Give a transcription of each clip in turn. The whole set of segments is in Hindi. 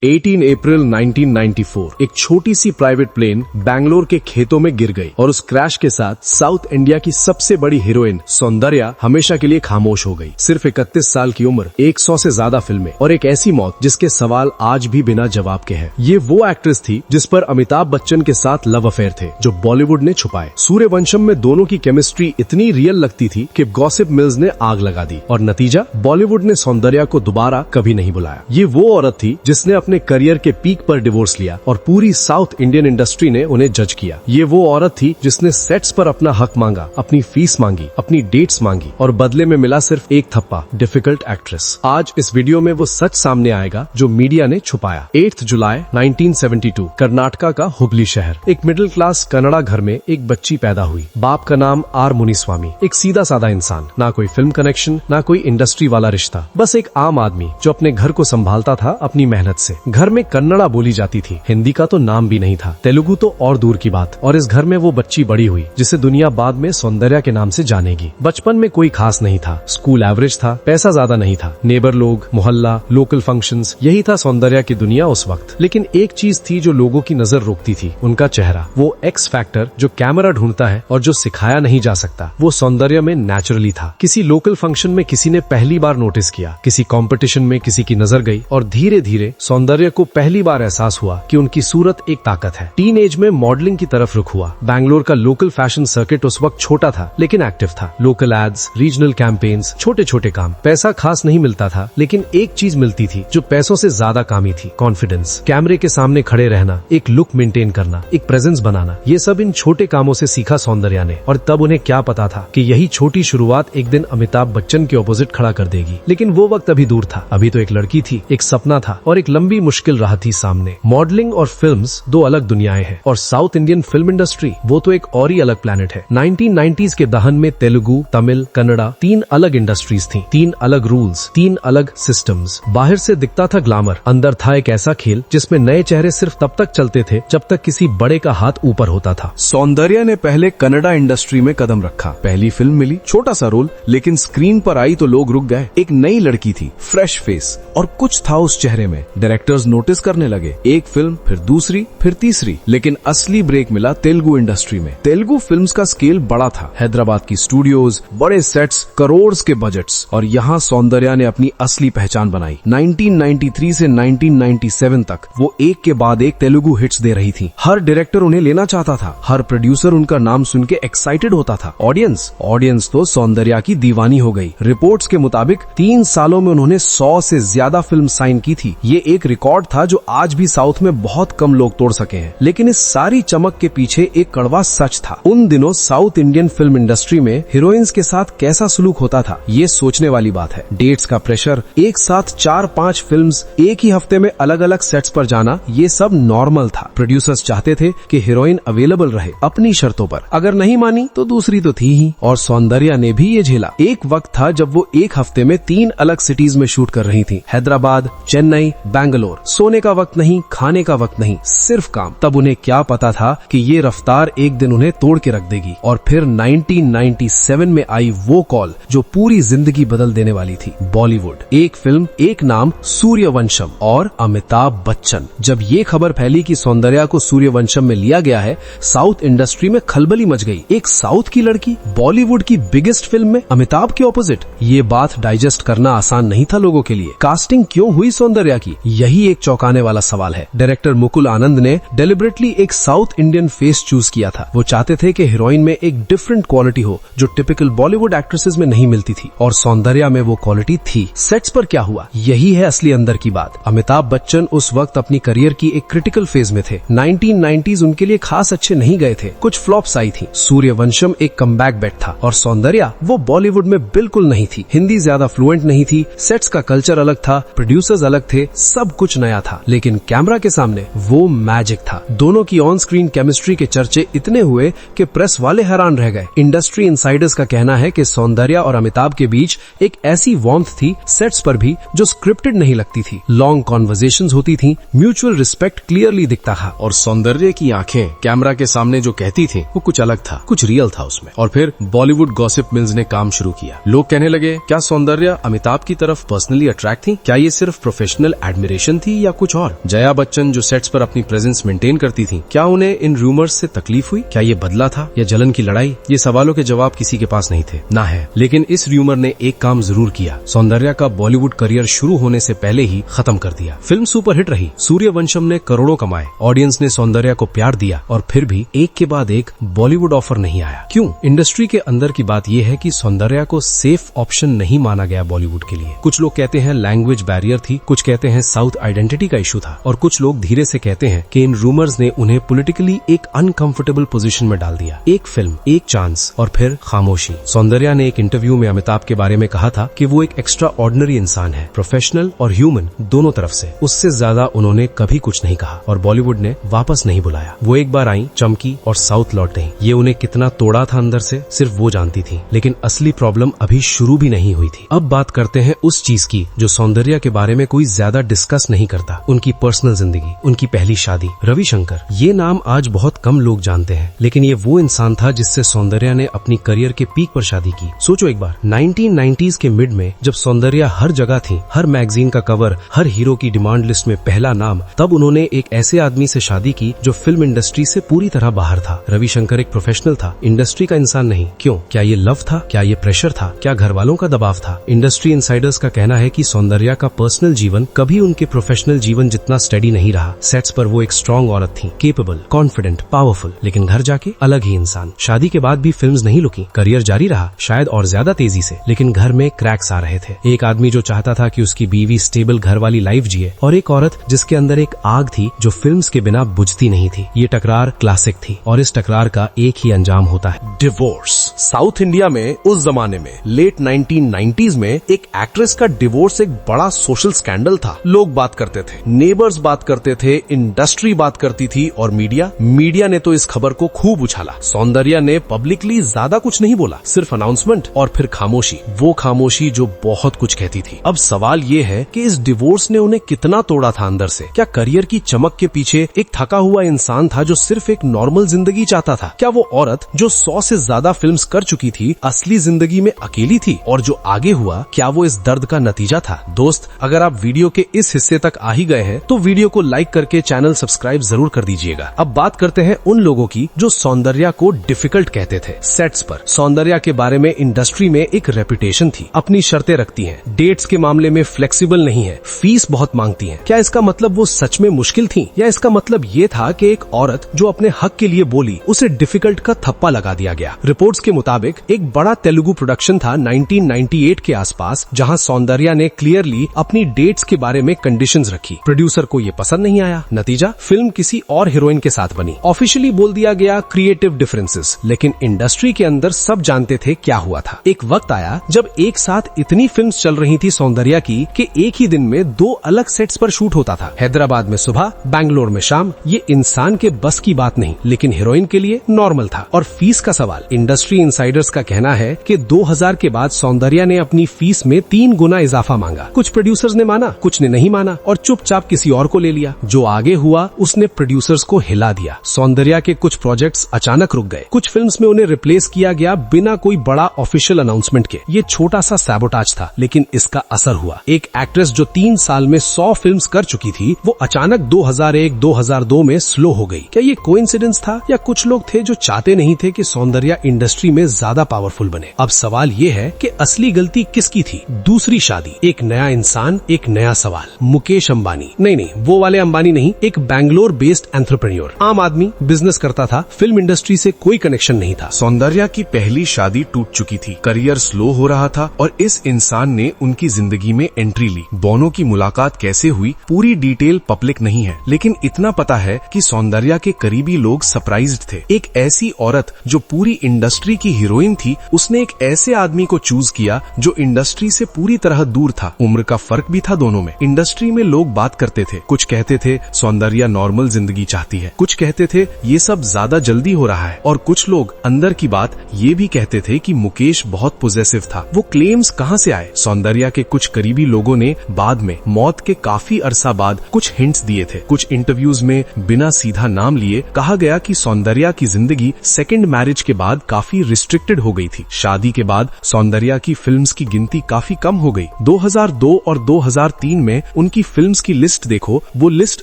18 अप्रैल 1994 एक छोटी सी प्राइवेट प्लेन बैंगलोर के खेतों में गिर गई और उस क्रैश के साथ साउथ इंडिया की सबसे बड़ी हीरोइन सौंदर्या हमेशा के लिए खामोश हो गई। सिर्फ 31 साल की उम्र, 100 से ज्यादा फिल्में और एक ऐसी मौत जिसके सवाल आज भी बिना जवाब के हैं। ये वो एक्ट्रेस थी जिस पर अमिताभ बच्चन के साथ लव अफेयर थे जो बॉलीवुड ने छुपाए। सूर्यवंशम में दोनों की केमिस्ट्री इतनी रियल लगती थी कि गॉसिप मिल्स ने आग लगा दी और नतीजा बॉलीवुड ने सौंदर्या को दोबारा कभी नहीं बुलाया। ये वो औरत थी जिसने अपने करियर के पीक पर डिवोर्स लिया और पूरी साउथ इंडियन इंडस्ट्री ने उन्हें जज किया। ये वो औरत थी जिसने सेट्स पर अपना हक मांगा, अपनी फीस मांगी, अपनी डेट्स मांगी और बदले में मिला सिर्फ एक थप्पा, डिफिकल्ट एक्ट्रेस। आज इस वीडियो में वो सच सामने आएगा जो मीडिया ने छुपाया। 8 जुलाई 1972 कर्नाटका का हुबली शहर। एक मिडिल क्लास कन्नड़ा घर में एक बच्ची पैदा हुई। बाप का नाम आर मुनिस्वामी। एक सीधा साधा इंसान, ना कोई फिल्म कनेक्शन, ना कोई इंडस्ट्री वाला रिश्ता, बस एक आम आदमी जो अपने घर को संभालता था अपनी मेहनत से। घर में कन्नड़ा बोली जाती थी, हिंदी का तो नाम भी नहीं था, तेलुगु तो और दूर की बात। और इस घर में वो बच्ची बड़ी हुई जिसे दुनिया बाद में सौंदर्या के नाम से जानेगी। बचपन में कोई खास नहीं था, स्कूल एवरेज था, पैसा ज्यादा नहीं था, नेबर लोग, मोहल्ला, लोकल फंक्शंस, यही था सौंदर्या की दुनिया उस वक्त। लेकिन एक चीज थी जो लोगों की नजर रोकती थी, उनका चेहरा। वो एक्स फैक्टर जो कैमरा ढूंढता है और जो सिखाया नहीं जा सकता, वो सौंदर्या में नेचुरली था। किसी लोकल फंक्शन में किसी ने पहली बार नोटिस किया, किसी कंपटीशन में किसी की नजर गई और धीरे धीरे सौंदर्या को पहली बार एहसास हुआ कि उनकी सूरत एक ताकत है। टीन एज में मॉडलिंग की तरफ रुख हुआ। बैंगलोर का लोकल फैशन सर्किट उस वक्त छोटा था लेकिन एक्टिव था। लोकल एड्स, रीजनल कैंपेन्स, छोटे छोटे काम। पैसा खास नहीं मिलता था लेकिन एक चीज मिलती थी जो पैसों से ज्यादा कामी थी, कॉन्फिडेंस। कैमरे के सामने खड़े रहना, एक लुक मेंटेन करना, एक प्रेजेंस बनाना, ये सब इन छोटे कामों से सीखा सौंदर्या ने। और तब उन्हें क्या पता था कि यही छोटी शुरुआत एक दिन अमिताभ बच्चन के ऑपोजिट खड़ा कर देगी। लेकिन वो वक्त अभी दूर था। अभी तो एक लड़की थी, एक सपना था और एक लंबी मुश्किल राह थी सामने। मॉडलिंग और फिल्म्स दो अलग दुनियाएं हैं और साउथ इंडियन फिल्म इंडस्ट्री वो तो एक और ही अलग प्लेनेट है। 1990s के दहन में तेलुगु, तमिल, कन्नड़ा, 3 अलग इंडस्ट्रीज थी, 3 अलग रूल्स, 3 अलग सिस्टम्स। बाहर से दिखता था ग्लैमर, अंदर था एक ऐसा खेल जिसमें नए चेहरे सिर्फ तब तक चलते थे जब तक किसी बड़े का हाथ ऊपर होता था। सौंदर्या ने पहले कन्नड़ा इंडस्ट्री में कदम रखा। पहली फिल्म मिली, छोटा सा रोल, लेकिन स्क्रीन पर आई तो लोग रुक गए। एक नई लड़की थी, फ्रेश फेस और कुछ था उस चेहरे में। डायरेक्टर्स नोटिस करने लगे। एक फिल्म, फिर दूसरी, फिर तीसरी। लेकिन असली ब्रेक मिला तेलुगु इंडस्ट्री में। तेलुगु फिल्म्स का स्केल बड़ा था। हैदराबाद की स्टूडियोज, बड़े सेट्स, करोड़ के बजट्स और यहाँ सौंदर्या ने अपनी असली पहचान बनाई। 1993 से 1997 तक वो एक के बाद एक तेलुगु हिट्स दे रही थी। हर डायरेक्टर उन्हें लेना चाहता था, हर प्रोड्यूसर उनका नाम सुन के एक्साइटेड होता था। ऑडियंस तो सौंदर्या की दीवानी हो गई। रिपोर्ट्स के मुताबिक 3 सालों में उन्होंने 100 से ज्यादा फिल्म साइन की थी। ये एक रिकॉर्ड था जो आज भी साउथ में बहुत कम लोग तोड़ सके हैं। लेकिन इस सारी चमक के पीछे एक कड़वा सच था। उन दिनों साउथ इंडियन फिल्म इंडस्ट्री में हीरोइंस के साथ कैसा सलूक होता था, ये सोचने वाली बात है। डेट्स का प्रेशर, एक साथ 4-5 फिल्म्स एक ही हफ्ते में अलग अलग सेट्स पर जाना, ये सब नॉर्मल था। प्रोड्यूसर्स चाहते थे कि हीरोइन अवेलेबल रहे अपनी शर्तों पर। अगर नहीं मानी तो दूसरी तो थी ही। और सौंदर्या ने भी ये झेला। एक वक्त था जब वो एक हफ्ते में 3 अलग सिटीज में शूट कर रही थी, हैदराबाद, चेन्नई, बैंगलोर। सोने का वक्त नहीं, खाने का वक्त नहीं, सिर्फ काम। तब उन्हें क्या पता था कि ये रफ्तार एक दिन उन्हें तोड़ के रख देगी। और फिर 1997 में आई वो कॉल जो पूरी जिंदगी बदल देने वाली थी, बॉलीवुड। एक फिल्म, एक नाम, सूर्यवंशम और अमिताभ बच्चन। जब ये खबर फैली कि सौंदर्या को सूर्यवंशम में लिया गया है, साउथ इंडस्ट्री में खलबली मच गई। एक साउथ की लड़की बॉलीवुड की बिगेस्ट फिल्म में अमिताभ के ऑपोजिट। ये बात डाइजेस्ट करना आसान नहीं था लोगों के लिए। कास्टिंग क्यों हुई सौंदर्या की, यही एक चौंकाने वाला सवाल है। डायरेक्टर मुकुल आनंद ने डेलिबरेटली एक साउथ इंडियन फेस चूज किया था। वो चाहते थे कि हीरोइन में एक डिफरेंट क्वालिटी हो जो टिपिकल बॉलीवुड एक्ट्रेसेस में नहीं मिलती थी और सौंदर्या में वो क्वालिटी थी। सेट्स पर क्या हुआ, यही है असली अंदर की बात। अमिताभ बच्चन उस वक्त अपनी करियर की एक क्रिटिकल फेज में थे। 1990s उनके लिए खास अच्छे नहीं गए थे, कुछ फ्लॉप्स आई थी। सूर्यवंशम एक कमबैक बेट था और सौंदर्या वो बॉलीवुड में बिल्कुल नहीं थी। हिंदी ज्यादा फ्लुएंट नहीं थी, सेट्स का कल्चर अलग था, प्रोड्यूसर्स अलग थे, सब कुछ नया था। लेकिन कैमरा के सामने वो मैजिक था। दोनों की ऑन स्क्रीन केमिस्ट्री के चर्चे इतने हुए कि प्रेस वाले हैरान रह गए। इंडस्ट्री इनसाइडर्स का कहना है कि सौंदर्या और अमिताभ के बीच एक ऐसी वार्मथ थी सेट्स पर भी जो स्क्रिप्टेड नहीं लगती थी। लॉन्ग कॉन्वर्सेशंस होती थी, म्यूचुअल रिस्पेक्ट क्लियरली दिखता था। और सौंदर्या की आंखें कैमरा के सामने जो कहती थी वो कुछ अलग था, कुछ रियल था उसमें। और फिर बॉलीवुड गॉसिप मिल्स ने काम शुरू किया। लोग कहने लगे, क्या सौंदर्या अमिताभ की तरफ पर्सनली अट्रैक्ट थी? क्या ये सिर्फ प्रोफेशनल एडमिरेशन पैशन थी या कुछ और? जया बच्चन जो सेट्स पर अपनी प्रेजेंस मेंटेन करती थी, क्या उन्हें इन रूमर्स से तकलीफ हुई? क्या ये बदला था या जलन की लड़ाई? ये सवालों के जवाब किसी के पास नहीं थे, ना है। लेकिन इस रूमर ने एक काम जरूर किया, सौंदर्या का बॉलीवुड करियर शुरू होने से पहले ही खत्म कर दिया। फिल्म सुपरहिट रही, सूर्यवंशम ने करोड़ों कमाए, ऑडियंस ने सौंदर्या को प्यार दिया, और फिर भी एक के बाद एक बॉलीवुड ऑफर नहीं आया। क्यों? इंडस्ट्री के अंदर की बात यह है कि सौंदर्या को सेफ ऑप्शन नहीं माना गया बॉलीवुड के लिए। कुछ लोग कहते हैं लैंग्वेज बैरियर थी, कुछ कहते हैं साउथ आइडेंटिटी का इशू था, और कुछ लोग धीरे से कहते हैं कि इन रूमर्स ने उन्हें पॉलिटिकली एक अनकंफर्टेबल पोजीशन में डाल दिया। एक फिल्म, एक चांस, और फिर खामोशी। सौंदर्या ने एक इंटरव्यू में अमिताभ के बारे में कहा था कि वो एक एक्स्ट्रा ऑर्डिनरी इंसान है, प्रोफेशनल और ह्यूमन दोनों तरफ से। उससे ज्यादा उन्होंने कभी कुछ नहीं कहा, और बॉलीवुड ने वापस नहीं बुलाया। वो एक बार आई, चमकी और साउथ लौट गई। ये उन्हें कितना तोड़ा था अंदर से सिर्फ वो जानती थी, लेकिन असली प्रॉब्लम अभी शुरू भी नहीं हुई थी। अब बात करते हैं उस चीज की जो सौंदर्या के बारे में कोई ज्यादा डिस्कस नहीं करता, उनकी पर्सनल जिंदगी, उनकी पहली शादी। रविशंकर, ये नाम आज बहुत कम लोग जानते हैं, लेकिन ये वो इंसान था जिससे सौंदर्या ने अपनी करियर के पीक पर शादी की। सोचो एक बार, 1990s के मिड में जब सौंदर्या हर जगह थी, हर मैगजीन का कवर, हर हीरो की डिमांड लिस्ट में पहला नाम, तब उन्होंने एक ऐसे आदमी से शादी की जो फिल्म इंडस्ट्री से पूरी तरह बाहर था। रविशंकर एक प्रोफेशनल था, इंडस्ट्री का इंसान नहीं। क्यों? क्या ये लव था? क्या ये प्रेशर था? क्या घर वालों का दबाव था? इंडस्ट्री इनसाइडर्स का कहना है कि सौंदर्या का पर्सनल जीवन कभी उनके प्रोफेशनल जीवन जितना स्टडी नहीं रहा। सेट्स पर वो एक स्ट्रॉन्ग औरत थी, केपेबल, कॉन्फिडेंट, पावरफुल, लेकिन घर जाके अलग ही इंसान। शादी के बाद भी फिल्म्स नहीं रुकी, करियर जारी रहा, शायद और ज्यादा तेजी से, लेकिन घर में क्रैक्स आ रहे थे। एक आदमी जो चाहता था कि उसकी बीवी स्टेबल घर वाली लाइफ जिए, और एक औरत जिसके अंदर एक आग थी जो फिल्म्स के बिना बुझती नहीं थी। ये टकरार क्लासिक थी, और इस टकरार का एक ही अंजाम होता है, डिवोर्स। साउथ इंडिया में उस जमाने में लेट 1990s में एक एक्ट्रेस का डिवोर्स एक बड़ा सोशल स्कैंडल था। लोग बात करते थे, नेबर्स बात करते थे, इंडस्ट्री बात करती थी, और मीडिया ने तो इस खबर को खूब उछाला। सौंदर्या ने पब्लिकली ज्यादा कुछ नहीं बोला, सिर्फ अनाउंसमेंट और फिर खामोशी, वो खामोशी जो बहुत कुछ कहती थी। अब सवाल ये है कि इस डिवोर्स ने उन्हें कितना तोड़ा था अंदर से। क्या करियर की चमक के पीछे एक थका हुआ इंसान था जो सिर्फ एक नॉर्मल जिंदगी चाहता था? क्या वो औरत जो 100 से ज्यादा फिल्म्स कर चुकी थी असली जिंदगी में अकेली थी, और जो आगे हुआ क्या वो इस दर्द का नतीजा था? दोस्त, अगर आप वीडियो के इस हिस्से तक आ ही गए हैं तो वीडियो को लाइक करके चैनल सब्सक्राइब जरूर कर दीजिएगा। अब बात करते हैं उन लोगों की जो सौंदर्या को डिफिकल्ट कहते थे। सेट्स पर सौंदर्या के बारे में इंडस्ट्री में एक रेपुटेशन थी, अपनी शर्तें रखती हैं, डेट्स के मामले में फ्लेक्सिबल नहीं है, फीस बहुत मांगती हैं। क्या इसका मतलब वो सच में मुश्किल थी, या इसका मतलब ये था कि एक औरत जो अपने हक के लिए बोली उसे डिफिकल्ट का थप्पा लगा दिया गया? रिपोर्ट्स के मुताबिक एक बड़ा तेलुगु प्रोडक्शन था 1998 के आसपास, जहां सौंदर्या ने क्लियरली अपनी डेट्स के बारे में कंडीशंस रखी। प्रोड्यूसर को ये पसंद नहीं आया, नतीजा फिल्म किसी और हीरोइन के साथ बनी। ऑफिशियली बोल दिया गया क्रिएटिव डिफरेंसेस, लेकिन इंडस्ट्री के अंदर सब जानते थे क्या हुआ था। एक वक्त आया जब एक साथ इतनी फिल्म्स चल रही थी सौंदर्या की कि एक ही दिन में 2 अलग सेट्स पर शूट होता था। हैदराबाद में सुबह, बैंगलोर में शाम। ये इंसान के बस की बात नहीं, लेकिन हीरोइन के लिए नॉर्मल था। और फीस का सवाल, इंडस्ट्री इनसाइडर्स का कहना है कि 2000 के बाद सौंदर्या ने अपनी फीस में 3 गुना इजाफा मांगा। कुछ प्रोड्यूसर्स ने माना, कुछ ने नहीं माना, और चुपचाप किसी और को ले लिया। जो आगे हुआ उसने प्रोड्यूसर्स को हिला दिया। सौंदर्या के कुछ प्रोजेक्ट्स अचानक रुक गए, कुछ फिल्म्स में उन्हें रिप्लेस किया गया बिना कोई बड़ा ऑफिशियल अनाउंसमेंट के। ये छोटा सा सैबोटाज था, लेकिन इसका असर हुआ। एक एक्ट्रेस जो 3 साल में 100 फिल्म्स कर चुकी थी, वो अचानक 2001-2002 में स्लो हो गई। क्या ये कोइंसिडेंस था, या कुछ लोग थे जो चाहते नहीं थे कि सौंदर्या इंडस्ट्री में ज्यादा पावरफुल बने? अब सवाल ये है कि असली गलती किसकी थी? दूसरी शादी, एक नया इंसान, एक नया सवाल। मुकेश अंबानी, नहीं, वो वाले अंबानी नहीं, एक बैंगलोर बेस्ड एंटरप्रेन्योर, आम आदमी, बिजनेस करता था, फिल्म इंडस्ट्री से कोई कनेक्शन नहीं था। सौंदर्या की पहली शादी टूट चुकी थी, करियर स्लो हो रहा था, और इस इंसान ने उनकी जिंदगी में एंट्री ली। दोनों की मुलाकात कैसे हुई पूरी डिटेल पब्लिक नहीं है, लेकिन इतना पता है कि सौंदर्या के करीबी लोग सरप्राइज्ड थे। एक ऐसी औरत जो पूरी इंडस्ट्री की हीरोइन थी, उसने एक ऐसे आदमी को चूज किया जो इंडस्ट्री से पूरी तरह दूर था। उम्र का फर्क भी था दोनों में। इंडस्ट्री में लोग बात करते थे, कुछ कहते थे सौंदर्या नॉर्मल जिंदगी चाहती है, कुछ कहते थे ये सब ज्यादा जल्दी हो रहा है, और कुछ लोग अंदर की बात ये भी कहते थे कि मुकेश बहुत पॉजेसिव था। वो क्लेम्स कहां से आए? सौंदर्या के कुछ करीबी लोगों ने बाद में, मौत के काफी अरसा बाद, कुछ हिंट्स दिए थे। कुछ इंटरव्यूज में बिना सीधा नाम लिए कहा गया कि सौंदर्या की जिंदगी सेकंड मैरिज के बाद काफी रिस्ट्रिक्टेड हो गई थी। शादी के बाद सौंदर्या की फिल्म्स की गिनती काफी कम हो गई। 2002 और 2003 में उनकी उनकी फिल्म्स की लिस्ट देखो, वो लिस्ट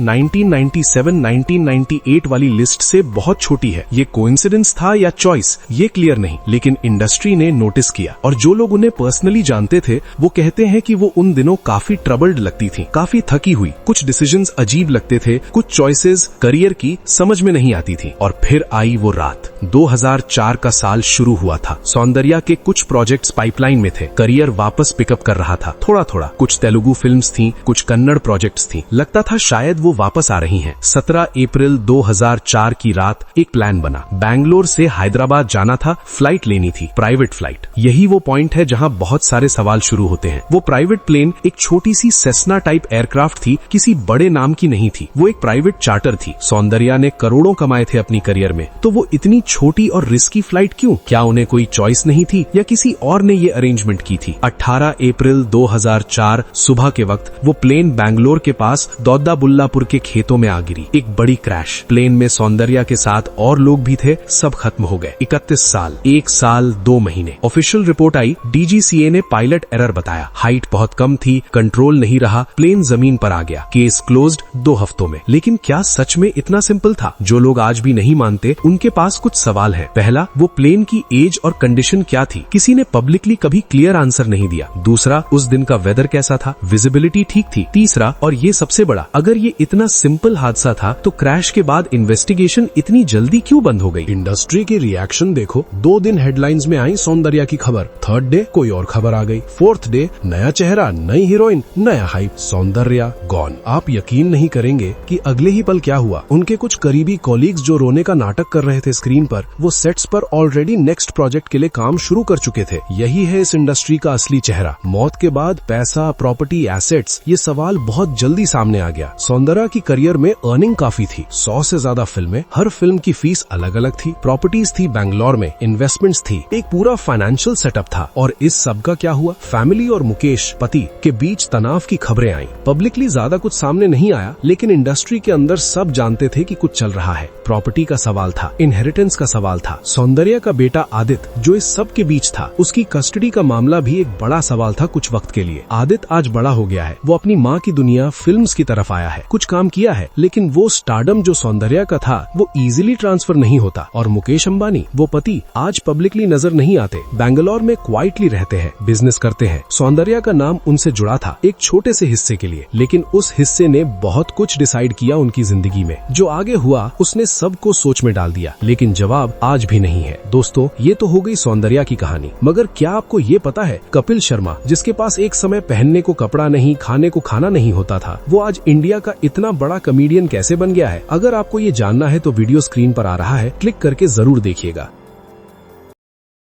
1997-1998 वाली लिस्ट से बहुत छोटी है। ये कोइंसिडेंस था या चॉइस, ये क्लियर नहीं, लेकिन इंडस्ट्री ने नोटिस किया। और जो लोग उन्हें पर्सनली जानते थे वो कहते हैं कि वो उन दिनों काफी ट्रबल्ड लगती थी, काफी थकी हुई, कुछ डिसीजंस अजीब लगते थे, कुछ चॉइसेस करियर की समझ में नहीं आती थी। और फिर आई वो रात। 2004 का साल शुरू हुआ था। सौंदर्या के कुछ प्रोजेक्ट्स पाइपलाइन में थे, करियर वापस पिकअप कर रहा था थोड़ा थोड़ा। कुछ तेलुगु फिल्म्स थीं, कुछ कन्नड़ प्रोजेक्ट्स थीं। लगता था शायद वो वापस आ रही हैं। 17 अप्रैल 2004 की रात एक प्लान बना। बैंगलोर से हैदराबाद जाना था, फ्लाइट लेनी थी, प्राइवेट फ्लाइट। यही वो पॉइंट है जहां बहुत सारे सवाल शुरू होते हैं। वो प्राइवेट प्लेन एक छोटी सी सेस्ना टाइप एयरक्राफ्ट थी, किसी बड़े नाम की नहीं थी। वो एक प्राइवेट चार्टर थी। सौंदर्या ने करोड़ों कमाए थे अपनी करियर में, तो वो इतनी छोटी और रिस्की फ्लाइट क्यों? क्या उन्हें कोई चॉइस नहीं थी या किसी और ने ये अरेंजमेंट की थी? 18 अप्रैल 2004 सुबह के वक्त वो प्लेन बैंगलोर के पास दौदाबुल्लापुर के खेतों में आ गिरी। एक बड़ी क्रैश। प्लेन में सौंदर्या के साथ और लोग भी थे, सब खत्म हो गए। 31 साल, 1 साल 2 महीने। ऑफिशियल रिपोर्ट आई, डीजीसीए ने पायलट एरर बताया। हाइट बहुत कम थी, कंट्रोल नहीं रहा, प्लेन जमीन पर आ गया। केस क्लोज्ड 2 हफ्तों में। लेकिन क्या सच में इतना सिंपल था? जो लोग आज भी नहीं मानते उनके पास कुछ सवाल है। पहला, वो प्लेन की एज और कंडीशन क्या थी? किसी ने पब्लिकली कभी क्लियर आंसर नहीं दिया। दूसरा, उस दिन का वेदर कैसा था? विजिबिलिटी ठीक थी? तीसरा, और ये सबसे बड़ा, अगर ये इतना सिंपल हादसा था तो क्रैश के बाद इन्वेस्टिगेशन इतनी जल्दी क्यों बंद हो गई? इंडस्ट्री की रिएक्शन देखो। 2 दिन हेडलाइंस में आई सौंदर्या की खबर, 3rd डे कोई और खबर आ गई, 4th डे नया चेहरा, नई हीरोइन, नया हाइप, सौंदर्या गॉन। आप यकीन नहीं करेंगे कि अगले ही पल क्या हुआ। उनके कुछ करीबी कॉलीग्स जो रोने का नाटक कर रहे थे स्क्रीन पर, वो सेट्स पर ऑलरेडी नेक्स्ट प्रोजेक्ट के लिए काम शुरू कर चुके थे। यही है इस इंडस्ट्री का असली चेहरा। मौत के बाद पैसा, प्रॉपर्टी, एसेट्स, ये सवाल बहुत जल्दी सामने आ गया। सौंदर्या की करियर में अर्निंग काफी थी, 100 से ज्यादा फिल्में, हर फिल्म की फीस अलग अलग थी, प्रॉपर्टीज थी बैंगलोर में, इन्वेस्टमेंट्स थी, एक पूरा फाइनेंशियल सेटअप था। और इस सब का क्या हुआ? फैमिली और मुकेश पति के बीच तनाव की खबरें आई। पब्लिकली ज्यादा कुछ सामने नहीं आया, लेकिन इंडस्ट्री के अंदर सब जानते थे कि कुछ चल रहा है। प्रॉपर्टी का सवाल था, इनहेरिटेंस का सवाल था। सौंदर्या का बेटा आदित्य जो इस सब के बीच था, उसकी कस्टडी का मामला भी एक बड़ा सवाल था कुछ वक्त के लिए। आदित्य आज बड़ा हो गया है, वो अपनी माँ की दुनिया फिल्म्स की तरफ आया है, कुछ काम किया है, लेकिन वो स्टारडम जो सौंदर्या का था वो इजीली ट्रांसफर नहीं होता। और मुकेश अंबानी, वो पति, आज पब्लिकली नजर नहीं आते, बैंगलोर में क्वाइटली रहते हैं, बिजनेस करते हैं। सौंदर्या का नाम उनसे जुड़ा था एक छोटे से हिस्से के लिए, लेकिन उस हिस्से ने बहुत कुछ डिसाइड किया उनकी जिंदगी में। जो आगे हुआ उसने सबको सोच में डाल दिया, लेकिन जवाब आज भी नहीं है। दोस्तों, ये तो हो गई सौंदर्या की कहानी, मगर क्या आपको ये पता है कपिल शर्मा, जिसके पास एक समय पहनने को कपड़ा नहीं, खाने को खाना नहीं होता था, वो आज इंडिया का इतना बड़ा कॉमेडियन कैसे बन गया है? अगर आपको ये जानना है तो वीडियो स्क्रीन पर आ रहा है, क्लिक करके जरूर देखिएगा।